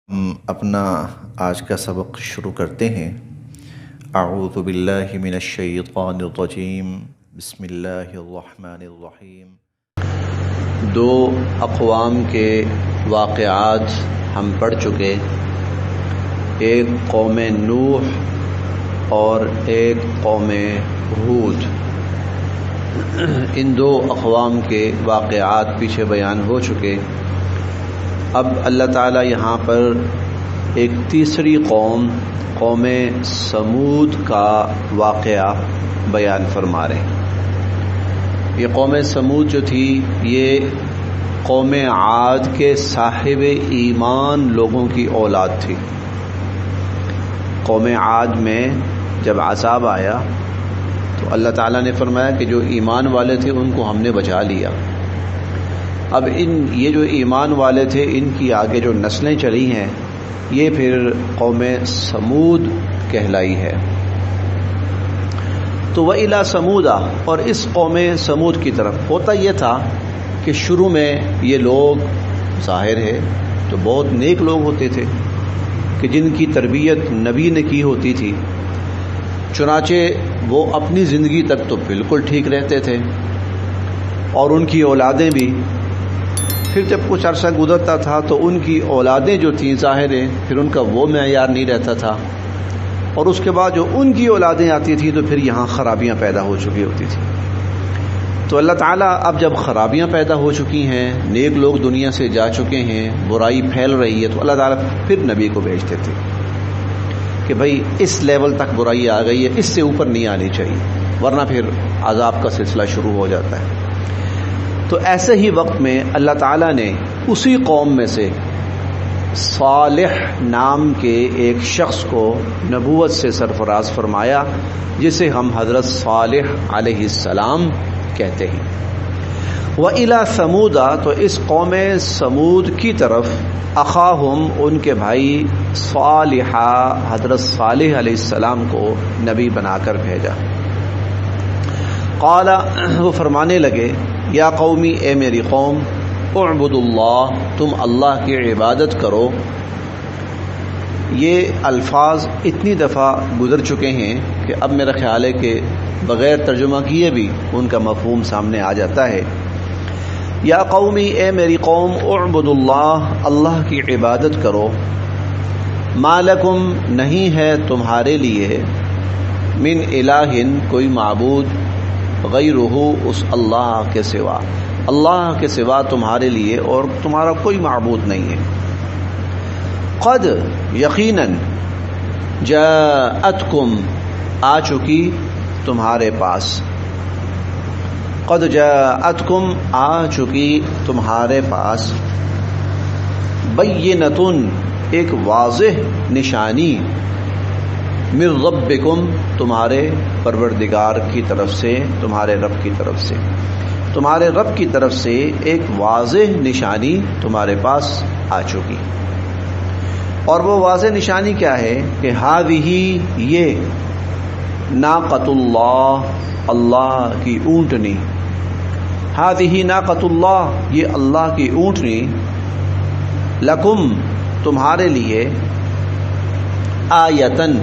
ہم اپنا آج کا سبق شروع کرتے ہیں۔ اعوذ باللہ من الشیطان الرجیم، بسم اللہ الرحمن الرحیم۔ دو اقوام کے واقعات ہم پڑھ چکے، ایک قوم نوح اور ایک قوم ہود۔ ان دو اقوام کے واقعات پیچھے بیان ہو چکے۔ اب اللہ تعالیٰ یہاں پر ایک تیسری قوم سمود کا واقعہ بیان فرما رہے ہیں۔ یہ قوم سمود جو تھی، یہ قوم عاد کے صاحب ایمان لوگوں کی اولاد تھی۔ قوم عاد میں جب عذاب آیا تو اللہ تعالیٰ نے فرمایا کہ جو ایمان والے تھے ان کو ہم نے بچا لیا۔ اب یہ جو ایمان والے تھے، ان کی آگے جو نسلیں چلی ہیں، یہ پھر قوم سمود کہلائی ہے۔ تو وَإِلَىٰ سَمُودَ، اور اس قوم سمود کی طرف ہوتا یہ تھا کہ شروع میں یہ لوگ ظاہر ہے تو بہت نیک لوگ ہوتے تھے کہ جن کی تربیت نبی نے کی ہوتی تھی، چنانچہ وہ اپنی زندگی تک تو بالکل ٹھیک رہتے تھے، اور ان کی اولادیں بھی۔ پھر جب کچھ عرصہ گزرتا تھا تو ان کی اولادیں جو تھیں، ظاہر ہے پھر ان کا وہ معیار نہیں رہتا تھا، اور اس کے بعد جو ان کی اولادیں آتی تھیں تو پھر یہاں خرابیاں پیدا ہو چکی ہوتی تھیں۔ تو اللہ تعالیٰ اب جب خرابیاں پیدا ہو چکی ہیں، نیک لوگ دنیا سے جا چکے ہیں، برائی پھیل رہی ہے، تو اللہ تعالیٰ پھر نبی کو بھیجتے تھے کہ بھائی اس لیول تک برائی آ گئی ہے، اس سے اوپر نہیں آنی چاہیے، ورنہ پھر عذاب کا سلسلہ شروع ہو جاتا ہے۔ تو ایسے ہی وقت میں اللہ تعالیٰ نے اسی قوم میں سے صالح نام کے ایک شخص کو نبوت سے سرفراز فرمایا، جسے ہم حضرت صالح علیہ السلام کہتے ہیں۔ وَإِلَىٰ ثَمُودَ، تو اس قوم سمود کی طرف اخاہم، ان کے بھائی صالحہ، حضرت صالح علیہ السلام کو نبی بنا کر بھیجا۔ قال، وہ فرمانے لگے، یا قومی، اے میری قوم، اعبدوا اللہ، تم اللہ کی عبادت کرو۔ یہ الفاظ اتنی دفعہ گزر چکے ہیں کہ اب میرا خیال ہے کہ بغیر ترجمہ کیے بھی ان کا مفہوم سامنے آ جاتا ہے۔ یا قومی، اے میری قوم، اعبدوا اللہ، اللہ کی عبادت کرو۔ ما لکم، نہیں ہے تمہارے لیے، من الہ، کوئی معبود، غیرہ، اس اللہ کے سوا، اللہ کے سوا تمہارے لیے اور تمہارا کوئی معبود نہیں ہے۔ قد، یقیناً، جاءتکم، آ چکی تمہارے پاس، قد جاءتکم، آ چکی تمہارے پاس، بینۃ، ایک واضح نشانی، من ربکم، تمہارے پروردگار کی طرف سے، تمہارے رب کی طرف سے، تمہارے رب کی طرف سے ایک واضح نشانی تمہارے پاس آ چکی۔ اور وہ واضح نشانی کیا ہے کہ ہذہ، یہ، ناقۃ اللہ، اللہ کی اونٹنی، ہذہ ناقۃ اللہ، یہ اللہ کی اونٹنی، لکم، تمہارے لیے، آیتن،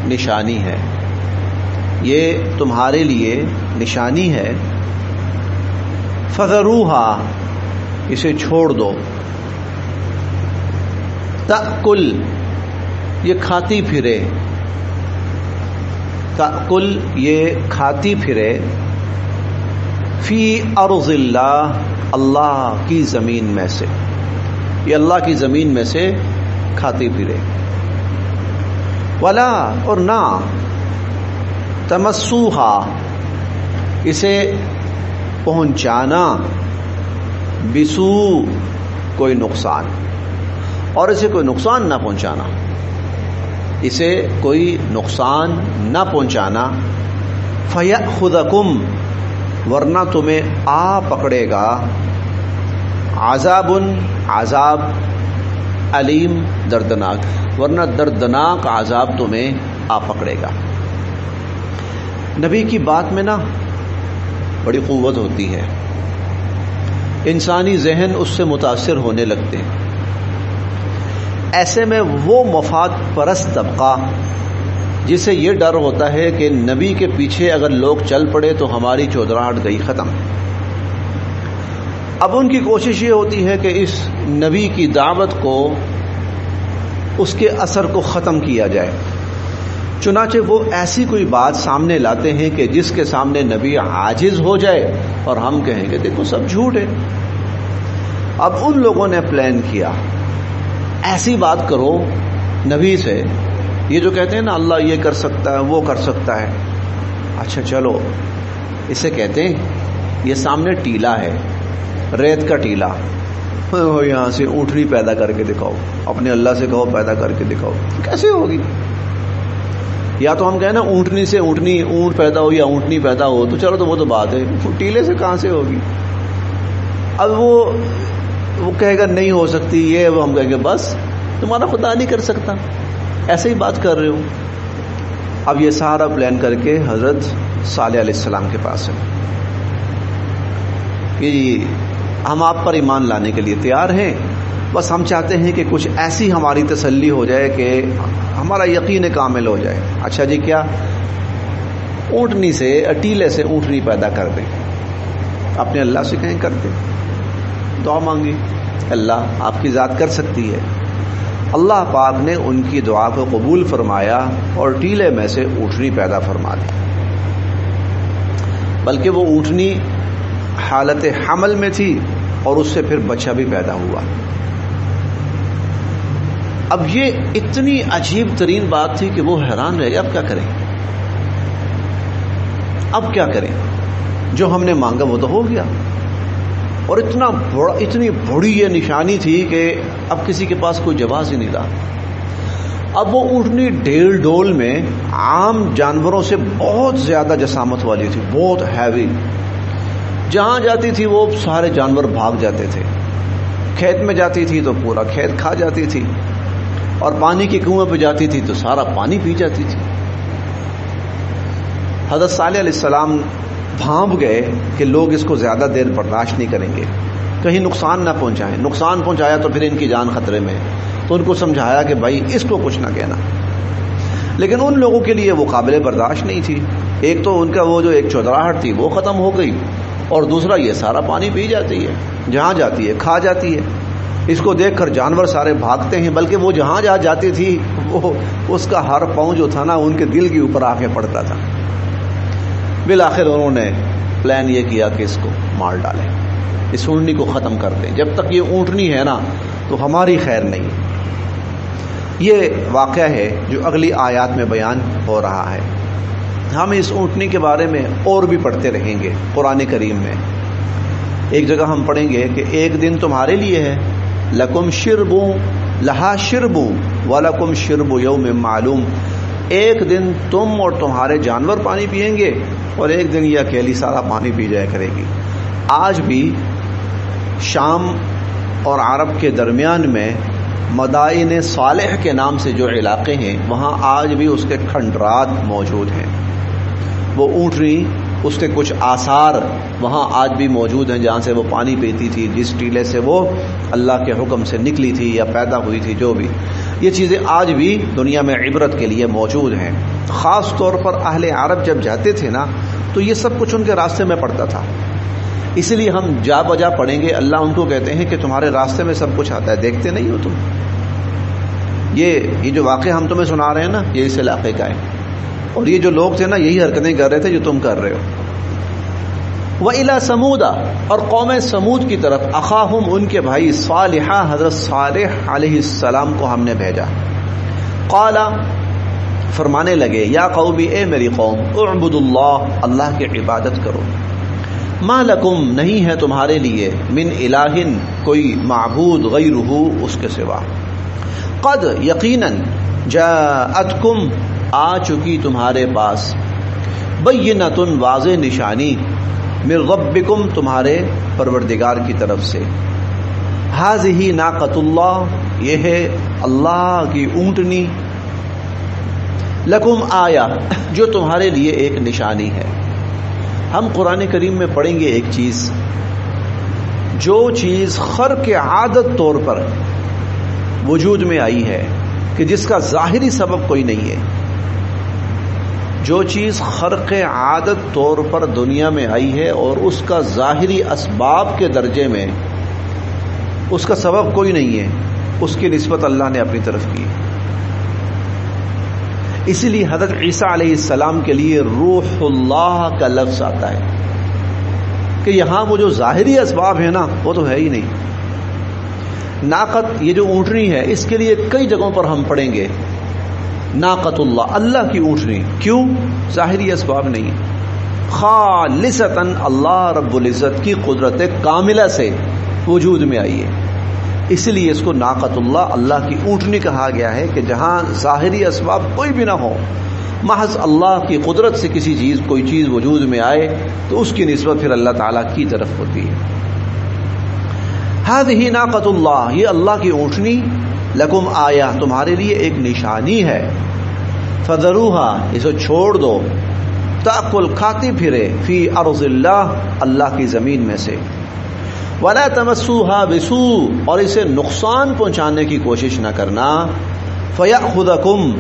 نشانی ہے، یہ تمہارے لیے نشانی ہے، فذروہا، اسے چھوڑ دو، تأکل، یہ کھاتی پھرے، تأکل، یہ کھاتی پھرے، فی ارض اللہ، اللہ کی زمین میں سے، یہ اللہ کی زمین میں سے کھاتی پھرے، ولا، اور نہ، تمسوہا، اسے پہنچانا، بسو، کوئی نقصان، اور اسے کوئی نقصان نہ پہنچانا، اسے کوئی نقصان نہ پہنچانا، فیأخذکم، ورنہ تمہیں آ پکڑے گا، عذاب، عذاب، علیم، دردناک، ورنہ دردناک عذاب تمہیں آ پکڑے گا۔ نبی کی بات میں نا بڑی قوت ہوتی ہے، انسانی ذہن اس سے متاثر ہونے لگتے ہیں۔ ایسے میں وہ مفاد پرست طبقہ جسے یہ ڈر ہوتا ہے کہ نبی کے پیچھے اگر لوگ چل پڑے تو ہماری چودراہٹ گئی ختم. اب ان کی کوشش یہ ہوتی ہے کہ اس نبی کی دعوت کو، اس کے اثر کو ختم کیا جائے. چنانچہ وہ ایسی کوئی بات سامنے لاتے ہیں کہ جس کے سامنے نبی عاجز ہو جائے اور ہم کہیں گے دیکھو سب جھوٹ ہے. اب ان لوگوں نے پلان کیا ایسی بات کرو نبی سے، یہ جو کہتے ہیں نا اللہ یہ کر سکتا ہے وہ کر سکتا ہے، اچھا چلو اسے کہتے ہیں یہ سامنے ٹیلا ہے، ریت کا ٹیلا، یہاں سے اونٹنی پیدا کر کے دکھاؤ، اپنے اللہ سے کہو پیدا کر کے دکھاؤ. کیسے ہوگی؟ یا تو ہم کہیں نا اونٹنی سے اونٹ پیدا ہو یا اونٹنی پیدا ہو، تو چلو تو وہ تو بات ہے، ٹیلے سے کہاں سے ہوگی؟ اب وہ کہے گا نہیں ہو سکتی یہ، وہ ہم کہیں گے بس تمہارا خدا نہیں کر سکتا، ایسے ہی بات کر رہے ہو. اب یہ سارا پلان کر کے حضرت صالح علیہ السلام کے پاس ہے کہ ہم آپ پر ایمان لانے کے لیے تیار ہیں، بس ہم چاہتے ہیں کہ کچھ ایسی ہماری تسلی ہو جائے کہ ہمارا یقین کامل ہو جائے. اچھا جی کیا؟ اونٹنی سے، ٹیلے سے اونٹنی پیدا کر دیں، اپنے اللہ سے کہیں کر دیں. دعا مانگی، اللہ آپ کی ذات کر سکتی ہے. اللہ پاک نے ان کی دعا کو قبول فرمایا اور ٹیلے میں سے اونٹنی پیدا فرما دی. بلکہ وہ اونٹنی حالت حمل میں تھی اور اس سے پھر بچہ بھی پیدا ہوا. اب یہ اتنی عجیب ترین بات تھی کہ وہ حیران رہ گئے اب کیا کریں، اب کیا کریں؟ جو ہم نے مانگا وہ تو ہو گیا، اور اتنی بڑی یہ نشانی تھی کہ اب کسی کے پاس کوئی جواز ہی نہیں رہا. اب وہ اونٹنی ڈھیل ڈول میں عام جانوروں سے بہت زیادہ جسامت والی تھی، بہت ہیوی. جہاں جاتی تھی وہ سارے جانور بھاگ جاتے تھے، کھیت میں جاتی تھی تو پورا کھیت کھا جاتی تھی، اور پانی کے کنویں پہ جاتی تھی تو سارا پانی پی جاتی تھی. حضرت صالح علیہ السلام بھانپ گئے کہ لوگ اس کو زیادہ دیر برداشت نہیں کریں گے، کہیں نقصان نہ پہنچائیں، نقصان پہنچایا تو پھر ان کی جان خطرے میں. تو ان کو سمجھایا کہ بھائی اس کو کچھ نہ کہنا. لیکن ان لوگوں کے لیے وہ قابل برداشت نہیں تھی. ایک تو ان کا وہ جو ایک چودراہٹ تھی وہ ختم ہو گئی، اور دوسرا یہ سارا پانی پی جاتی ہے، جہاں جاتی ہے کھا جاتی ہے. اس کو دیکھ کر جانور سارے بھاگتے ہیں، بلکہ وہ جہاں جاتی تھی وہ اس کا ہر پاؤں جو تھا نا ان کے دل کے اوپر آ کے پڑتا تھا. بالآخر انہوں نے پلان یہ کیا کہ اس کو مار ڈالیں، اس اونٹنی کو ختم کر دیں. جب تک یہ اونٹنی ہے نا تو ہماری خیر نہیں. یہ واقعہ ہے جو اگلی آیات میں بیان ہو رہا ہے. ہم اس اونٹنی کے بارے میں اور بھی پڑھتے رہیں گے قرآن کریم میں. ایک جگہ ہم پڑھیں گے کہ ایک دن تمہارے لیے ہے، لکم شرب لہا شرب ولکم شرب یوم معلوم. ایک دن تم اور تمہارے جانور پانی پئیں گے، اور ایک دن یہ اکیلی سارا پانی پی جایا کرے گی. آج بھی شام اور عرب کے درمیان میں مدائن صالح کے نام سے جو علاقے ہیں وہاں آج بھی اس کے کھنڈرات موجود ہیں. وہ اونٹنی، اس کے کچھ آثار وہاں آج بھی موجود ہیں جہاں سے وہ پانی پیتی تھی، جس ٹیلے سے وہ اللہ کے حکم سے نکلی تھی یا پیدا ہوئی تھی. جو بھی یہ چیزیں آج بھی دنیا میں عبرت کے لیے موجود ہیں. خاص طور پر اہل عرب جب جاتے تھے نا تو یہ سب کچھ ان کے راستے میں پڑتا تھا. اسی لیے ہم جا بجا پڑھیں گے، اللہ ان کو کہتے ہیں کہ تمہارے راستے میں سب کچھ آتا ہے، دیکھتے نہیں ہو تم. یہ جو واقعہ ہم تمہیں سنا رہے ہیں نا یہ اس علاقے کا ہے، اور یہ جو لوگ تھے نا یہی حرکتیں کر رہے تھے جو تم کر رہے ہو. وَإِلَى سَمُودَ، اور قوم سمود کی طرف، اخاہم ان کے بھائی، صالحہ حضرت صالح علیہ السلام کو ہم نے بھیجا. قال فرمانے لگے، یا قومی اے میری قوم، اعبدوا اللہ، اللہ کی عبادت کرو. ما لکم، نہیں ہے تمہارے لیے، من الہ، کوئی معبود، غیرہ، اس کے سوا. قد، یقیناً، جاءتکم، آ چکی تمہارے پاس، بینۃ، واضح نشانی، من ربکم، تمہارے پروردگار کی طرف سے. ھذہ ناقۃ اللہ، یہ ہے اللہ کی اونٹنی، لکم آیا، جو تمہارے لیے ایک نشانی ہے. ہم قرآن کریم میں پڑھیں گے ایک چیز، جو چیز خرق عادت طور پر وجود میں آئی ہے کہ جس کا ظاہری سبب کوئی نہیں ہے. جو چیز خرق عادت طور پر دنیا میں آئی ہے اور اس کا ظاہری اسباب کے درجے میں اس کا سبب کوئی نہیں ہے، اس کی نسبت اللہ نے اپنی طرف کی. اسی لیے حضرت عیسیٰ علیہ السلام کے لیے روح اللہ کا لفظ آتا ہے کہ یہاں وہ جو ظاہری اسباب ہیں نا وہ تو ہے ہی نہیں. ناقت، یہ جو اونٹنی ہے، اس کے لیے کئی جگہوں پر ہم پڑھیں گے ناقت اللہ، اللہ کی اونٹنی. کیوں؟ ظاہری اسباب نہیں ہے، خالصتاً اللہ رب العزت کی قدرت کاملہ سے وجود میں آئی ہے. اس لیے اس کو ناقت اللہ، اللہ کی اونٹنی کہا گیا ہے کہ جہاں ظاہری اسباب کوئی بھی نہ ہو، محض اللہ کی قدرت سے کوئی چیز وجود میں آئے تو اس کی نسبت پھر اللہ تعالیٰ کی طرف ہوتی ہے. ہذہ ناقت اللہ، یہ اللہ کی اونٹنی، لکم آیا، تمہارے لیے ایک نشانی ہے. فذروہا، اسے چھوڑ دو، تاکل، کھاتی پھرے، فی ارض اللہ، اللہ کی زمین میں سے. ولا تمسوها بسوء، اور اسے نقصان پہنچانے کی کوشش نہ کرنا. فیأخذکم،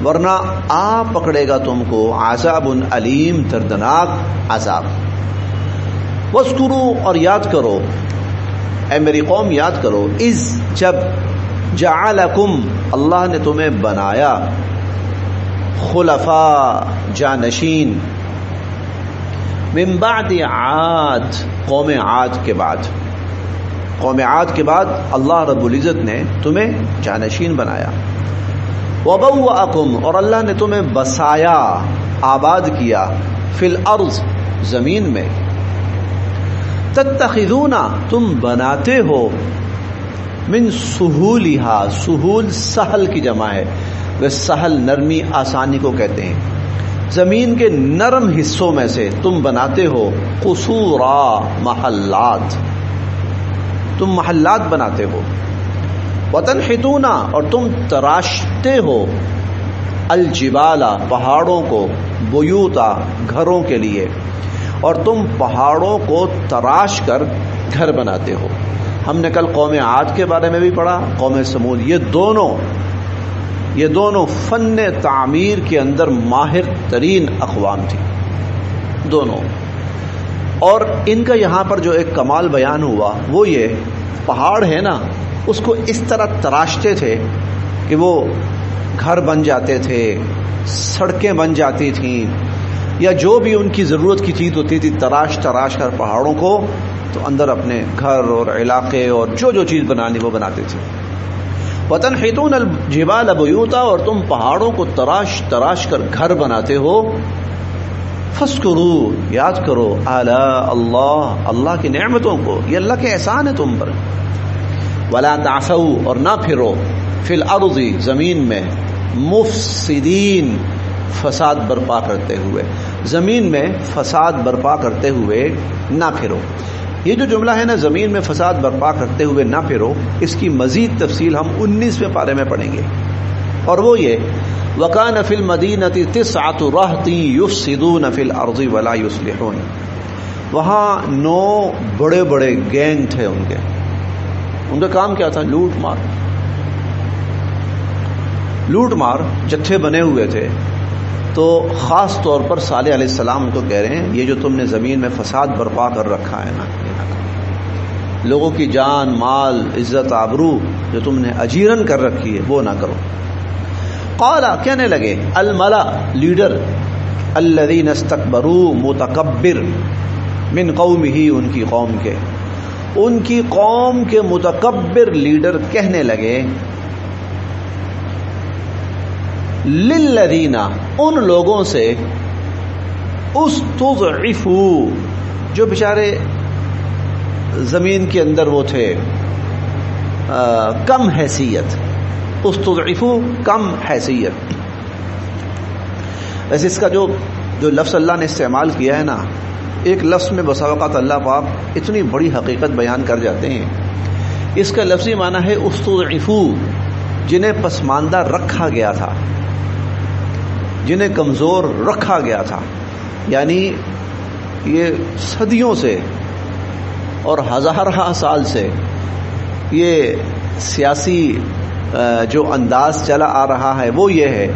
ورنہ آ پکڑے گا تم کو عذاب علیم، دردناک عذاب. واذکروا، اور یاد کرو، اے میری قوم یاد کرو، اذ، جب، جعلکم، اللہ نے تمہیں بنایا، خلفاء، جانشین، من بعد عاد، قوم عاد کے بعد. قوم عاد کے بعد اللہ رب العزت نے تمہیں جانشین بنایا. وبوأکم، اور اللہ نے تمہیں بسایا، آباد کیا، فی الارض، زمین میں. تتخذون، تم بناتے ہو، من سہولہا، سہول سہل کی جمع ہے، وہ سہل نرمی آسانی کو کہتے ہیں. زمین کے نرم حصوں میں سے تم بناتے ہو، قصورا، محلات، تم محلات بناتے ہو. وتنحتون، اور تم تراشتے ہو، الجبال، پہاڑوں کو، بیوتا، گھروں کے لیے، اور تم پہاڑوں کو تراش کر گھر بناتے ہو. ہم نے کل قوم عاد کے بارے میں بھی پڑھا، قوم سمود، یہ دونوں فن تعمیر کے اندر ماہر ترین اقوام تھی دونوں. اور ان کا یہاں پر جو ایک کمال بیان ہوا وہ یہ، پہاڑ ہے نا، اس کو اس طرح تراشتے تھے کہ وہ گھر بن جاتے تھے، سڑکیں بن جاتی تھیں، یا جو بھی ان کی ضرورت کی چیز ہوتی تھی، تراش کر پہاڑوں کو تو اندر اپنے گھر اور علاقے اور جو چیز بنانی وہ بناتے تھے. وتنحتون الجبال بیوتا، اور تم پہاڑوں کو تراش کر گھر بناتے ہو. فاذکروا، یاد کرو، آلاء اللہ، اللہ کی نعمتوں کو، یہ اللہ کے احسان ہے تم پر. ولا تعثوا، اور نہ پھرو، فی الارض، زمین میں، مفسدین، فساد برپا کرتے ہوئے، زمین میں فساد برپا کرتے ہوئے نہ پھرو. یہ جو جملہ ہے نا، زمین میں فساد برپا کرتے ہوئے نہ پھرو، اس کی مزید تفصیل ہم 19ویں پارے میں پڑھیں گے. اور وہ یہ، وَكَانَ فِي الْمَدِينَةِ 9 رَهْطٍ يُفْسِدُونَ فِي الْأَرْضِ وَلَا يُصْلِحُونَ. وہاں 9 بڑے بڑے گینگ تھے ان کا کام کیا تھا؟ لوٹ مار جتھے بنے ہوئے تھے. تو خاص طور پر صالح علیہ السلام کو کہہ رہے ہیں، یہ جو تم نے زمین میں فساد برپا کر رکھا ہے نا، لوگوں کی جان، مال، عزت، آبرو جو تم نے اجیرن کر رکھی ہے وہ نہ کرو. قال، کہنے لگے، الملا، لیڈر، الذین استکبروا، متکبر، من قومہ، ان کی قوم کے متکبر لیڈر کہنے لگے، للذین، ان لوگوں سے، استضعفوا، جو بیچارے زمین کے اندر وہ تھے کم حیثیت، استضعفوا، کم حیثیت. ویسے اس کا جو لفظ اللہ نے استعمال کیا ہے نا، ایک لفظ میں بسا اوقات اللہ پاک اتنی بڑی حقیقت بیان کر جاتے ہیں. اس کا لفظی معنی ہے استضعفوا، جنہیں پسماندہ رکھا گیا تھا، جنہیں کمزور رکھا گیا تھا. یعنی یہ صدیوں سے اور ہزارہ سال سے یہ سیاسی جو انداز چلا آ رہا ہے وہ یہ ہے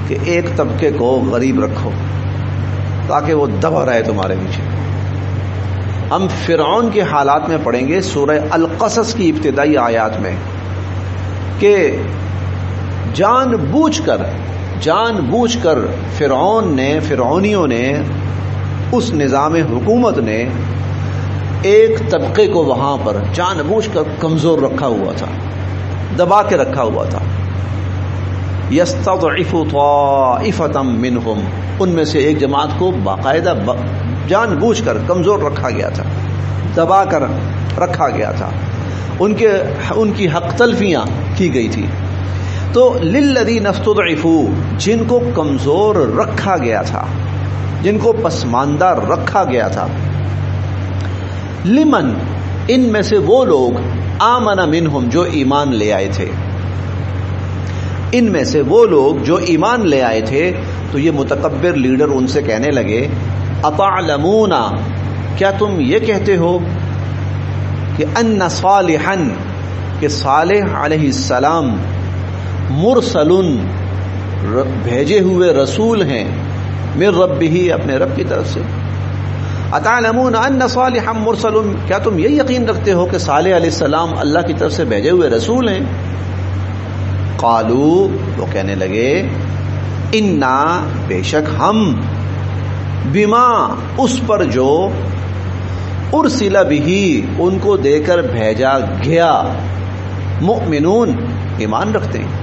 کہ ایک طبقے کو غریب رکھو تاکہ وہ دبا رہے تمہارے پیچھے. ہم فرعون کے حالات میں پڑھیں گے سورہ القصص کی ابتدائی آیات میں کہ جان بوجھ کر فرعونیوں نے اس نظام حکومت نے ایک طبقے کو وہاں پر جان بوجھ کر کمزور رکھا ہوا تھا، دبا کے رکھا ہوا تھا. یستضعف طائفة منہم، ان میں سے ایک جماعت کو باقاعدہ جان بوجھ کر کمزور رکھا گیا تھا، دبا کر رکھا گیا تھا، ان کی حق تلفیاں کی گئی تھی. تو للذین استضعفوا، جن کو کمزور رکھا گیا تھا، جن کو پسماندہ رکھا گیا تھا، لمن، ان میں سے وہ لوگ، آمن منہم، جو ایمان لے آئے تھے، ان میں سے وہ لوگ جو ایمان لے آئے تھے. تو یہ متکبر لیڈر ان سے کہنے لگے اَتَعْلَمُونَ، کیا تم یہ کہتے ہو کہ ان صالحا، کہ صالح علیہ السلام، مرسل، بھیجے ہوئے رسول ہیں، من ربہ، اپنے رب کی طرف سے. اتعلمون ان صالحا مرسل، کیا تم یہ یقین رکھتے ہو کہ صالح علیہ السلام اللہ کی طرف سے بھیجے ہوئے رسول ہیں؟ قالو، وہ کہنے لگے، انا، بے شک ہم، بما، اس پر جو، ارسل بہ، ان کو دے کر بھیجا گیا، مؤمنون، ایمان رکھتے ہیں.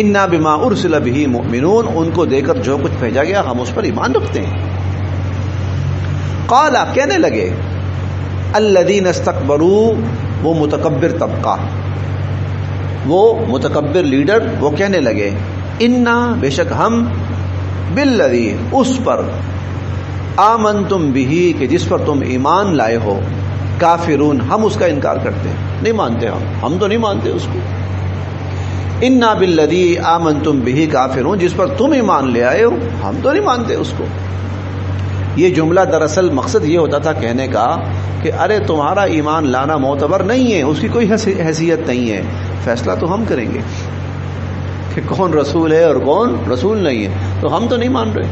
انا بما ارسل بہ مؤمنون، ان کو دے کر جو کچھ بھیجا گیا ہم اس پر ایمان رکھتے ہیں. قال، کہنے لگے، الذین استکبروا، وہ متکبر طبقہ، وہ متکبر لیڈر، وہ کہنے لگے، انا، بے شک ہم، بالذی، اس پر، آمنتم بہ، کہ جس پر تم ایمان لائے ہو، کافرون، ہم اس کا انکار کرتے ہیں، نہیں مانتے، ہم تو نہیں مانتے اس کو. انا بالذی آمنتم بہ کافرون، جس پر تم ایمان لے آئے ہو ہم تو نہیں مانتے اس کو. یہ جملہ دراصل مقصد یہ ہوتا تھا کہنے کا کہ ارے تمہارا ایمان لانا معتبر نہیں ہے، اس کی کوئی حیثیت نہیں ہے، فیصلہ تو ہم کریں گے کہ کون رسول ہے اور کون رسول نہیں ہے. تو ہم تو نہیں مان رہے،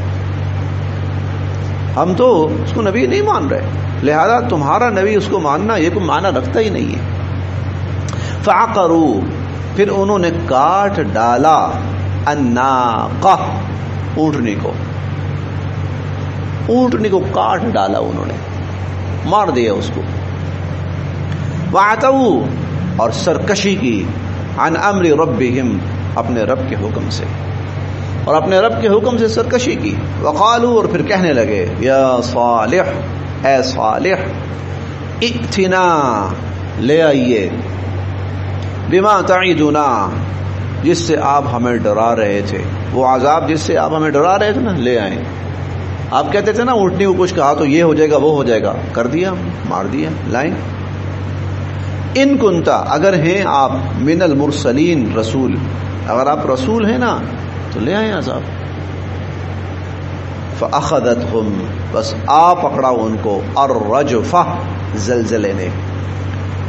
ہم تو اس کو نبی نہیں مان رہے، لہذا تمہارا نبی اس کو ماننا یہ کوئی معنی رکھتا ہی نہیں ہے. فعقروا، پھر انہوں نے کاٹ ڈالا، الناقہ، اونٹنی کو کاٹ ڈالا، انہوں نے مار دیا اس کو. وعتوا، اور سرکشی کی، عن امر ربہم، اپنے رب کے حکم سے، اور اپنے رب کے حکم سے سرکشی کی. وقالوا، اور پھر کہنے لگے، یا صالح، اے صالح، ائتنا، لے آئیے، بما تعیدنا، جس سے آپ ہمیں ڈرا رہے تھے، وہ عذاب جس سے آپ ہمیں ڈرا رہے تھے نا، لے آئیں. آپ کہتے تھے نا اونٹنی کو کچھ کہا تو یہ ہو جائے گا وہ ہو جائے گا، کر دیا، مار دیا، لائیں. ان کنتا، اگر ہیں آپ، من المرسلین، رسول، اگر آپ رسول ہیں نا تو لے آئیں عذاب. فاخذتهم، بس آ پکڑا ان کو، الرجفہ، زلزلے نے،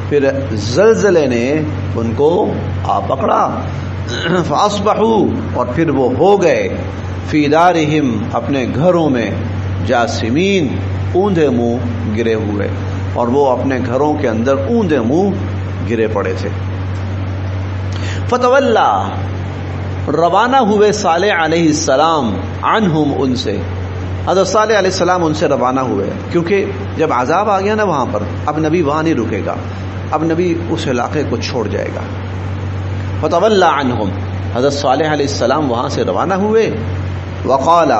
پھر زلزلے نے ان کو آ پکڑا. فاصبحوا، اور پھر وہ ہو گئے، فی دارہم، اپنے گھروں میں، جاسمین، اوندھے منہ گرے ہوئے، اور وہ اپنے گھروں کے اندر اوندھے منہ گرے پڑے تھے. فتولا، روانہ ہوئے صالح علیہ السلام، عنہم، ان سے، حضرت صالح علیہ السلام ان سے روانہ ہوئے، کیونکہ جب عذاب آ گیا نا وہاں پر، اب نبی وہاں نہیں رکے گا، اب نبی اس علاقے کو چھوڑ جائے گا. فتولا عنہم، حضرت صالح علیہ السلام وہاں سے روانہ ہوئے. وقال،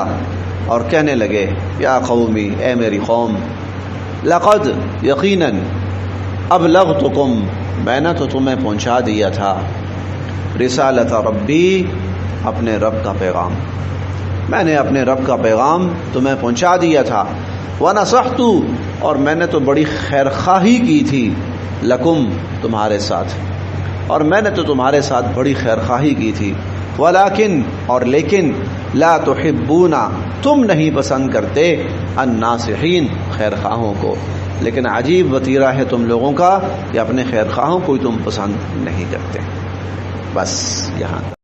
اور کہنے لگے، یا قومی، اے میری قوم، لقد، یقیناً، ابلغتکم، میں نے تو تمہیں پہنچا دیا تھا، رسالت ربی، اپنے رب کا پیغام، میں نے اپنے رب کا پیغام تمہیں پہنچا دیا تھا. ونصحت، اور میں نے تو بڑی خیر خواہی کی تھی، لکم، تمہارے ساتھ، اور میں نے تو تمہارے ساتھ بڑی خیر خواہی کی تھی. ولیکن، اور لیکن، لا تحبون، تم نہیں پسند کرتے، الناصحین، خیر خواہوں کو. لیکن عجیب وتیرہ ہے تم لوگوں کا کہ اپنے خیر خواہوں کو تم پسند نہیں کرتے. بس یہاں تک.